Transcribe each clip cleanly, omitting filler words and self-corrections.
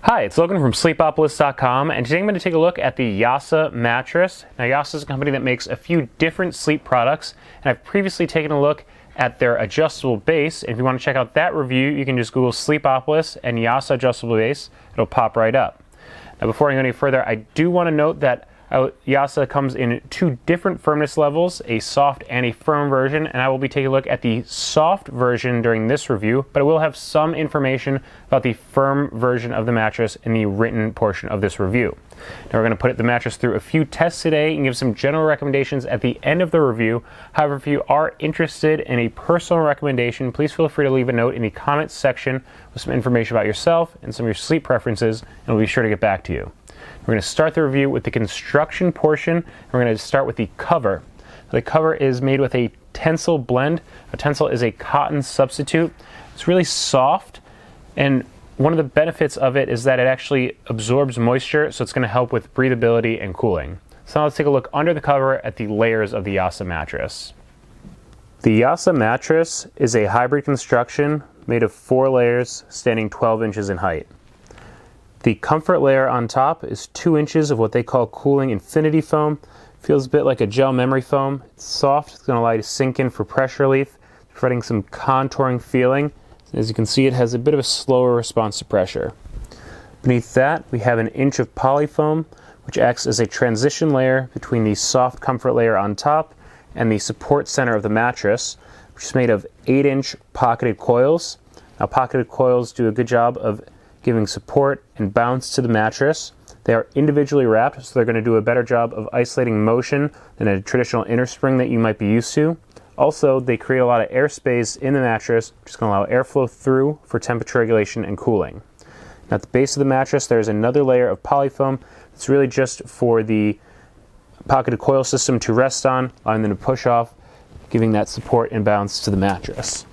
Hi, it's Logan from Sleepopolis.com, and today I'm going to take a look at the Yaasa mattress. Now, Yaasa is a company that makes a few different sleep products, and I've previously taken a look at their adjustable base. And if you want to check out that review, you can just Google Sleepopolis and Yaasa adjustable base. It'll pop right up. Now, before I go any further, I do want to note that Yaasa comes in two different firmness levels, a soft and a firm version, and I will be taking a look at the soft version during this review, but I will have some information about the firm version of the mattress in the written portion of this review. Now, we're going to put the mattress through a few tests today and give some general recommendations at the end of the review. However, if you are interested in a personal recommendation, please feel free to leave a note in the comments section with some information about yourself and some of your sleep preferences, and we'll be sure to get back to you. We're going to start the review with the construction portion, and we're going to start with the cover. The cover is made with a tensile blend. A tensile is a cotton substitute. It's really soft, and one of the benefits of it is that it actually absorbs moisture, so it's going to help with breathability and cooling. So now let's take a look under the cover at the layers of the Yaasa mattress. The Yaasa mattress is a hybrid construction made of 4 layers standing 12 inches in height. The comfort layer on top is 2 inches of what they call cooling infinity foam. Feels a bit like a gel memory foam. It's soft, it's going to allow you to sink in for pressure relief, providing some contouring feeling. As you can see, it has a bit of a slower response to pressure. Beneath that, we have 1 inch of polyfoam, which acts as a transition layer between the soft comfort layer on top and the support center of the mattress, which is made of 8-inch pocketed coils. Now, pocketed coils do a good job of giving support and bounce to the mattress. They are individually wrapped, so they're going to do a better job of isolating motion than a traditional inner spring that you might be used to. Also, they create a lot of airspace in the mattress, which is going to allow airflow through for temperature regulation and cooling. Now, at the base of the mattress, there's another layer of polyfoam. It's really just for the pocketed coil system to rest on, allowing them to push off, giving that support and bounce to the mattress.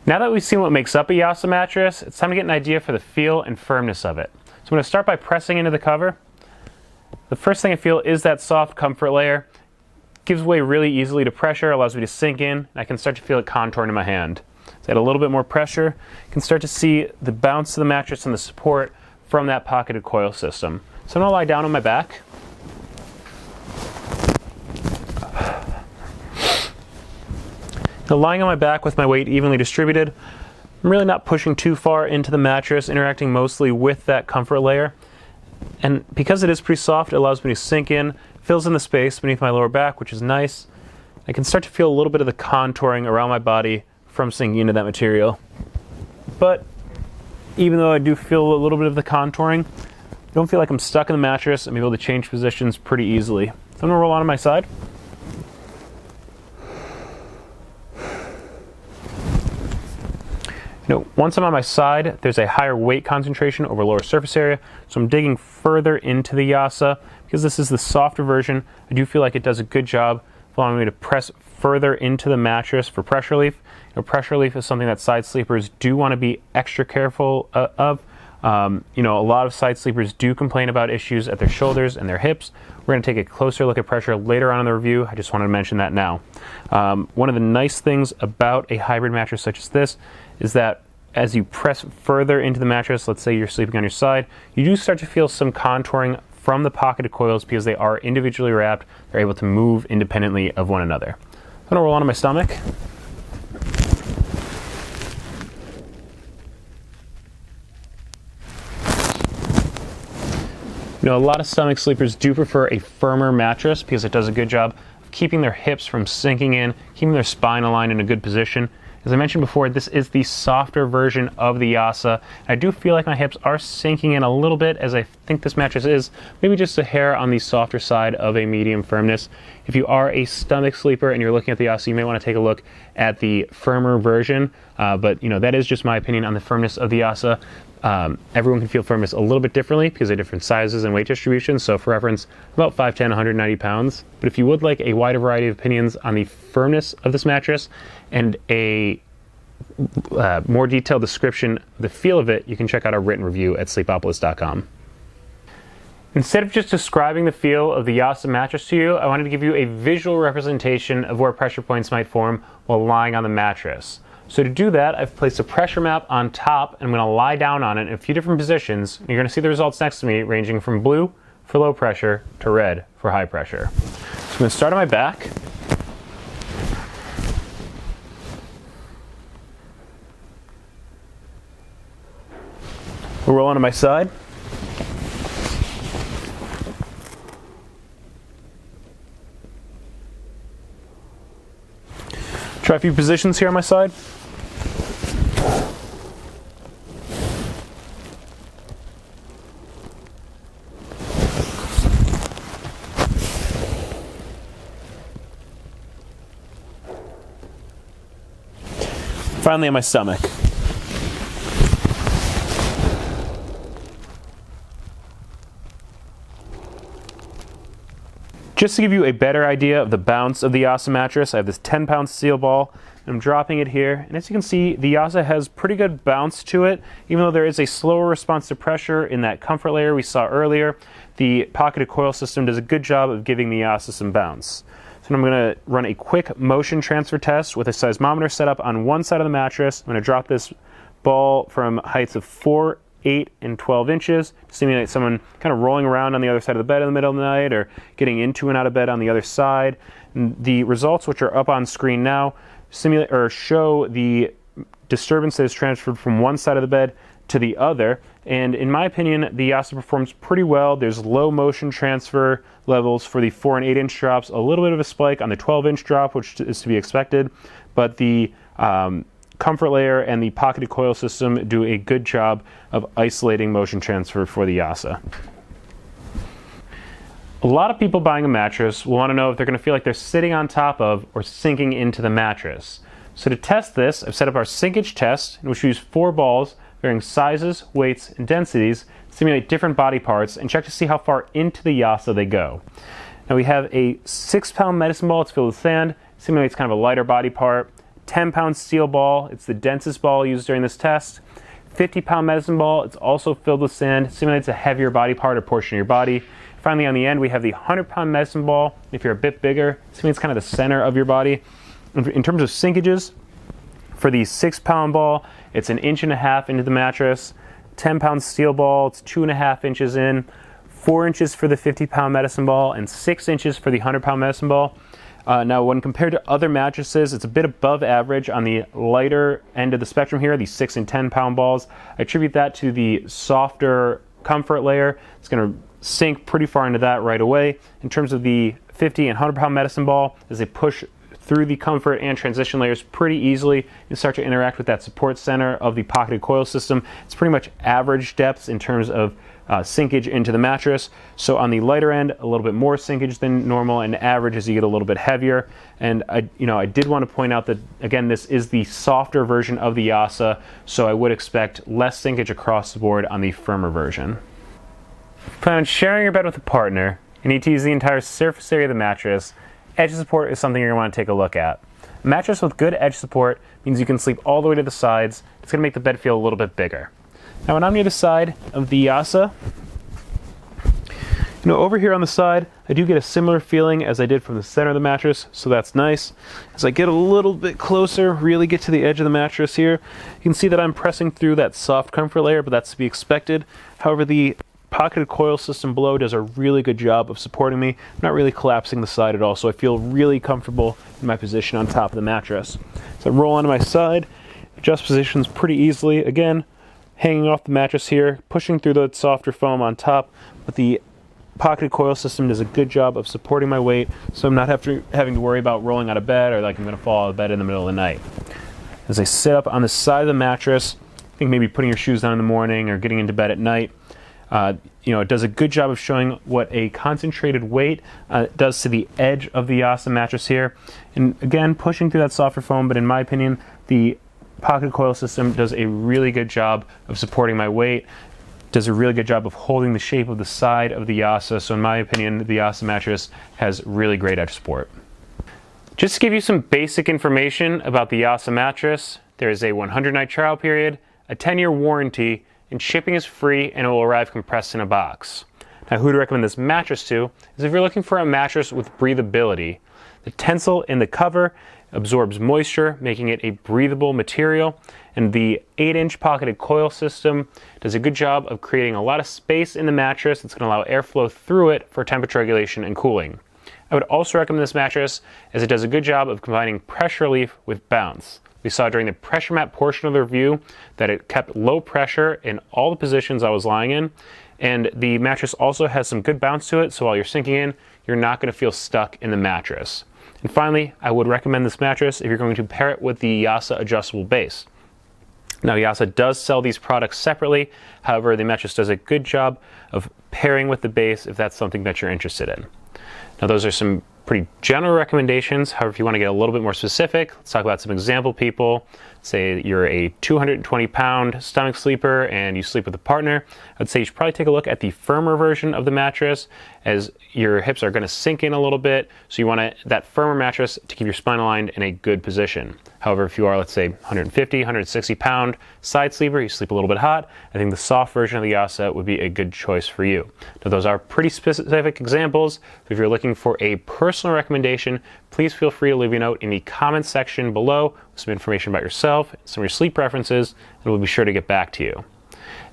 Now that we've seen what makes up a Yaasa mattress, it's time to get an idea for the feel and firmness of it. So I'm going to start by pressing into the cover. The first thing I feel is that soft comfort layer. It gives way really easily to pressure, allows me to sink in, and I can start to feel it contouring in my hand. So add a little bit more pressure, you can start to see the bounce of the mattress and the support from that pocketed coil system. So I'm going to lie down on my back. Now, lying on my back with my weight evenly distributed, I'm really not pushing too far into the mattress, interacting mostly with that comfort layer. And because it is pretty soft, it allows me to sink in, fills in the space beneath my lower back, which is nice. I can start to feel a little bit of the contouring around my body from sinking into that material. But even though I do feel a little bit of the contouring, I don't feel like I'm stuck in the mattress. I'm able to change positions pretty easily. So I'm going to roll onto my side. Once I'm on my side, there's a higher weight concentration over lower surface area, so I'm digging further into the Yaasa. Because this is the softer version, I do feel like it does a good job of allowing me to press further into the mattress for pressure relief. Pressure relief is something that side sleepers do want to be extra careful of. A lot of side sleepers do complain about issues at their shoulders and their hips. We're going to take a closer look at pressure later on in the review. I just wanted to mention that now. One of the nice things about a hybrid mattress such as this is that as you press further into the mattress, let's say you're sleeping on your side, you do start to feel some contouring from the pocketed coils because they are individually wrapped. They're able to move independently of one another. I'm going to roll onto my stomach. A lot of stomach sleepers do prefer a firmer mattress because it does a good job of keeping their hips from sinking in, keeping their spine aligned in a good position. As I mentioned before, this is the softer version of the Yaasa. I do feel like my hips are sinking in a little bit, as I think this mattress is maybe just a hair on the softer side of a medium firmness. If you are a stomach sleeper and you're looking at the Yaasa, you may want to take a look at the firmer version. But that is just my opinion on the firmness of the Yaasa. Everyone can feel firmness a little bit differently because of different sizes and weight distributions. So for reference, about 5'10", 190 pounds. But if you would like a wider variety of opinions on the firmness of this mattress and a more detailed description of the feel of it, you can check out our written review at Sleepopolis.com. Instead of just describing the feel of the Yaasa mattress to you, I wanted to give you a visual representation of where pressure points might form while lying on the mattress. So to do that, I've placed a pressure map on top, and I'm going to lie down on it in a few different positions. You're going to see the results next to me, ranging from blue for low pressure to red for high pressure. So I'm going to start on my back. We'll roll onto my side. Try a few positions here on my side. Finally on my stomach. Just to give you a better idea of the bounce of the Yaasa mattress, I have this 10-pound steel ball, and I'm dropping it here. And as you can see, the Yaasa has pretty good bounce to it. Even though there is a slower response to pressure in that comfort layer we saw earlier, the pocketed coil system does a good job of giving the Yaasa some bounce. So I'm going to run a quick motion transfer test with a seismometer set up on one side of the mattress. I'm going to drop this ball from heights of 4, 8, and 12 inches to simulate someone kind of rolling around on the other side of the bed in the middle of the night or getting into and out of bed on the other side. And the results, which are up on screen now, simulate or show the disturbance that is transferred from one side of the bed to the other. And in my opinion, the Yaasa performs pretty well. There's low motion transfer levels for the 4 and 8 inch drops, a little bit of a spike on the 12-inch drop, which is to be expected, but the comfort layer and the pocketed coil system do a good job of isolating motion transfer for the Yaasa. A lot of people buying a mattress will want to know if they're going to feel like they're sitting on top of or sinking into the mattress. So to test this, I've set up our Sinkage test, in which we use 4 balls, varying sizes, weights, and densities, to simulate different body parts and check to see how far into the Yaasa they go. Now we have a 6-pound medicine ball, it's filled with sand, simulates kind of a lighter body part. 10-pound steel ball, it's the densest ball used during this test. 50-pound medicine ball, it's also filled with sand, simulates a heavier body part or portion of your body. Finally, on the end, we have the 100-pound medicine ball. If you're a bit bigger, simulates kind of the center of your body. In terms of sinkages, for the 6-pound ball, it's 1.5 inches into the mattress. 10-pound steel ball, it's 2.5 inches in. 4 inches for the 50-pound medicine ball, and 6 inches for the 100-pound medicine ball. Now, when compared to other mattresses, it's a bit above average on the lighter end of the spectrum here, the 6 and 10-pound balls. I attribute that to the softer comfort layer. It's going to sink pretty far into that right away. In terms of the 50 and 100-pound medicine ball, as they push through the comfort and transition layers pretty easily, you start to interact with that support center of the pocketed coil system. It's pretty much average depths in terms of sinkage into the mattress. So on the lighter end, a little bit more sinkage than normal, and average as you get a little bit heavier. And I did want to point out that, again, this is the softer version of the Yaasa, so I would expect less sinkage across the board on the firmer version. If you plan on sharing your bed with a partner, you need to use the entire surface area of the mattress. Edge support is something you're going to want to take a look at. A mattress with good edge support means you can sleep all the way to the sides. It's going to make the bed feel a little bit bigger. Now when I'm near the side of the Yaasa, over here on the side, I do get a similar feeling as I did from the center of the mattress, so that's nice. As I get a little bit closer, really get to the edge of the mattress here, you can see that I'm pressing through that soft comfort layer, but that's to be expected. However, the pocketed coil system below does a really good job of supporting me. I'm not really collapsing the side at all, so I feel really comfortable in my position on top of the mattress. So I roll onto my side, adjust positions pretty easily. Again, hanging off the mattress here, pushing through the softer foam on top, but the pocketed coil system does a good job of supporting my weight, so I'm not having to worry about rolling out of bed or like I'm going to fall out of bed in the middle of the night. As I sit up on the side of the mattress, I think maybe putting your shoes on in the morning or getting into bed at night, it does a good job of showing what a concentrated weight does to the edge of the Yaasa mattress here. And again, pushing through that softer foam, but in my opinion, the pocketed coil system does a really good job of supporting my weight, does a really good job of holding the shape of the side of the Yaasa. So in my opinion, the Yaasa mattress has really great edge support. Just to give you some basic information about the Yaasa mattress, there is a 100-night trial period, a 10-year warranty, and shipping is free and it will arrive compressed in a box. Now, who to recommend this mattress to is if you're looking for a mattress with breathability. The tensile in the cover absorbs moisture, making it a breathable material. And the 8-inch pocketed coil system does a good job of creating a lot of space in the mattress that's going to allow airflow through it for temperature regulation and cooling. I would also recommend this mattress as it does a good job of combining pressure relief with bounce. We saw during the pressure mat portion of the review that it kept low pressure in all the positions I was lying in, and the mattress also has some good bounce to it, so while you're sinking in, you're not going to feel stuck in the mattress. And finally, I would recommend this mattress if you're going to pair it with the Yaasa adjustable base. Now, Yaasa does sell these products separately. However, the mattress does a good job of pairing with the base if that's something that you're interested in. Now, those are some pretty general recommendations. However, if you want to get a little bit more specific, let's talk about some example people. Say you're a 220-pound stomach sleeper and you sleep with a partner. I'd say you should probably take a look at the firmer version of the mattress, as your hips are going to sink in a little bit, so you want that firmer mattress to keep your spine aligned in a good position. However, if you are, let's say, 150, 160-pound side sleeper, you sleep a little bit hot, I think the soft version of the Yaasa would be a good choice for you. Now, those are pretty specific examples. If you're looking for a personal recommendation, please feel free to leave a note in the comments section below with some information about yourself, some of your sleep preferences, and we'll be sure to get back to you.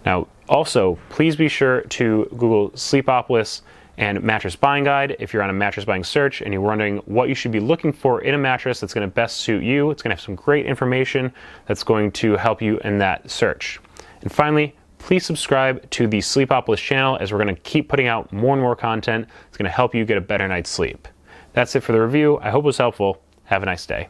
Now, also, please be sure to Google Sleepopolis and mattress buying guide if you're on a mattress buying search and you're wondering what you should be looking for in a mattress that's going to best suit you. It's going to have some great information that's going to help you in that search. And finally, please subscribe to the Sleepopolis channel, as we're going to keep putting out more and more content that's going to help you get a better night's sleep. That's it for the review. I hope it was helpful. Have a nice day.